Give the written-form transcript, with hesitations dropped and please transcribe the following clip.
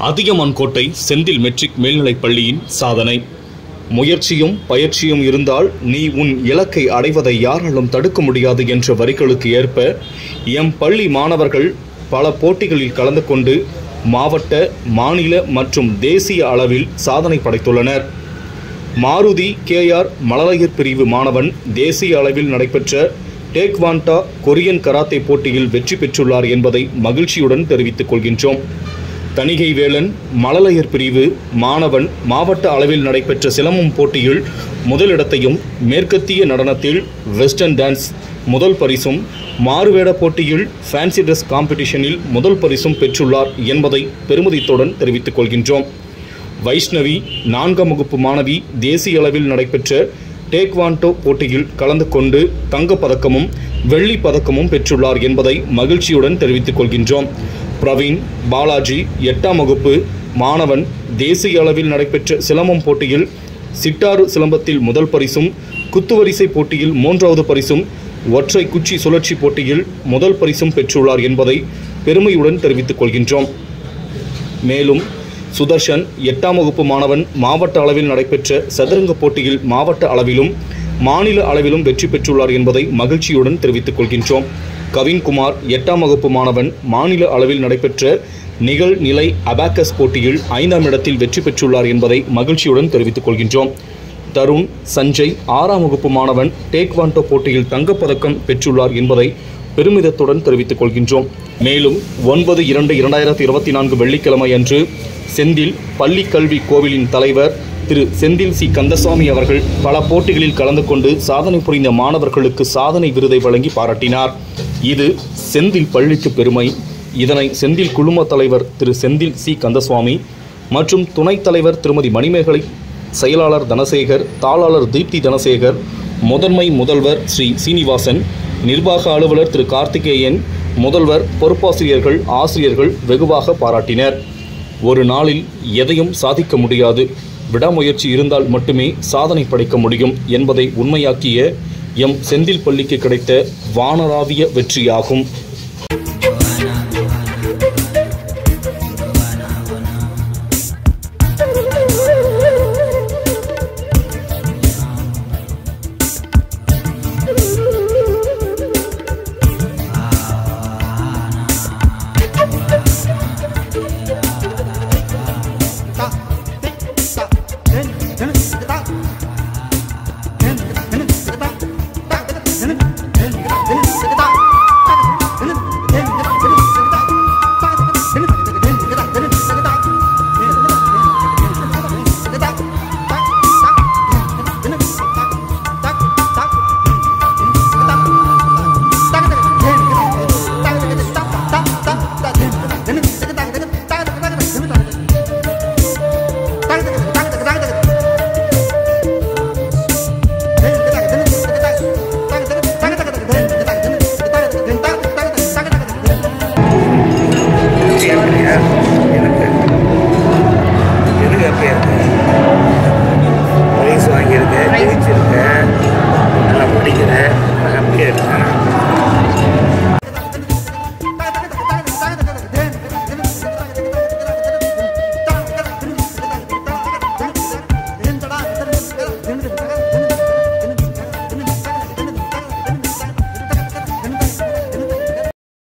Athiyamankottai Senthil matric மேல்நிலைப் பள்ளியின் சாதனை. முயற்சியும் பயிற்சியும் இருந்தால் நீ உன் இலக்கை அடைவதை யாராலும் தடுக்க முடியாது என்ற வரிகளுக்கு ஏற்ப எம் பள்ளி மாணவர்கள் பல போட்டிகளில் கலந்து கொண்டு மாவட்ட, மாநில மற்றும் தேசிய அளவில் சாதனை படைத்துள்ளனர். மாருதி KR மழலையர் பிரிவு மாணவன் தேசிய அளவில் நடைபெற்ற டேக்வாண்டா கொரியன் கராத்தே போட்டியில் வெற்றி பெற்றுள்ளார் என்பதை மகிழ்ச்சியுடன் தெரிவித்துக் கொள்கின்றோம். தணிகை வேலன் மழலையர் பிரிவு மாணவன் மாவட்ட அளவில் நடைபெற்ற சிலம்பம் போட்டியில் முதலிடத்தையும், மேற்கத்திய நடனத்தில் வெஸ்டர்ன் டான்ஸ் முதல் பரிசும், மாறுவேட போட்டியில் ஃபேன்சி ட்ரெஸ் காம்படிஷனில் முதல் பரிசும் பெற்றுள்ளார் என்பதை பெருமிதத்துடன் தெரிவித்துக் கொள்கின்றோம். வைஷ்ணவி 4ஆம் வகுப்பு மாணவி தேசிய அளவில் நடைபெற்ற டேக்வாண்டோ போட்டியில் கலந்து கொண்டு தங்கப்பதக்கமும் வெள்ளி பதக்கமும் பெற்றுள்ளார் என்பதை மகிழ்ச்சியுடன் தெரிவித்துக் கொள்கின்றோம். பிரவீன் பாலாஜி 8ஆம் வகுப்பு மாணவன் தேசிய அளவில் நடைபெற்ற சிலம்பம் போட்டியில் சிட்டாறு சிலம்பத்தில் முதல் பரிசும், குத்துவரிசை போட்டியில் 3வது பரிசும், ஒற்றை குச்சி சுழற்சி போட்டியில் முதல் பரிசும் பெற்றுள்ளார் என்பதை பெருமையுடன் தெரிவித்துக் கொள்கின்றோம். மேலும் சுதர்ஷன் 8ஆம் வகுப்பு மாணவன் மாவட்ட அளவில் நடைபெற்ற சதுரங்க போட்டியில் மாவட்ட அளவிலும் மாநில அளவிலும் வெற்றி பெற்றுள்ளார் என்பதை மகிழ்ச்சியுடன் தெரிவித்துக் கொள்கின்றோம். கவின்குமார் 8ஆம் வகுப்பு மாணவன் மாநில அளவில் நடைபெற்ற நிகழ்நிலை அபாக்கஸ் போட்டியில் 5ஆம் இடத்தில் வெற்றி பெற்றுள்ளார் என்பதை மகிழ்ச்சியுடன் தெரிவித்துக் கொள்கின்றோம். தருண் சஞ்சய் 6ஆம் வகுப்பு மாணவன் டேக்வாண்டோ போட்டியில் தங்கப்பதக்கம் பெற்றுள்ளார் என்பதை பெருமிதத்துடன் தெரிவித்துக் கொள்கின்றோம். மேலும் 9/2/2024 வெள்ளிக்கிழமை அன்று செந்தில் பள்ளி கல்வி கோவிலின் தலைவர் திரு செந்தில் சி கந்தசாமி அவர்கள் பல போட்டிகளில் கலந்து கொண்டு சாதனை புரிந்த மாணவர்களுக்கு சாதனை விருதை வழங்கி பாராட்டினார். இது செந்தில் பள்ளிக்கு பெருமை. இதனை செந்தில் குழும தலைவர் திரு செந்தில் சி கந்தசுவாமி மற்றும் துணைத் தலைவர் திருமதி மணிமேகலை, செயலாளர் தனசேகர், தாளாளர் தீப்தி தனசேகர், முதன்மை முதல்வர் ஸ்ரீ சீனிவாசன், நிர்வாக அலுவலர் திரு கார்த்திகேயன், முதல்வர், பொறுப்பாசிரியர்கள், ஆசிரியர்கள் வெகுவாக பாராட்டினர். ஒரு நாளில் எதையும் சாதிக்க முடியாது, விடாமுயற்சி இருந்தால் மட்டுமே சாதனை படைக்க முடியும் என்பதை உண்மையாக்கிய எம் செந்தில் பள்ளிக்கு கிடைத்த வானளாவிய வெற்றியாகும். எனக்கு எதுக்கு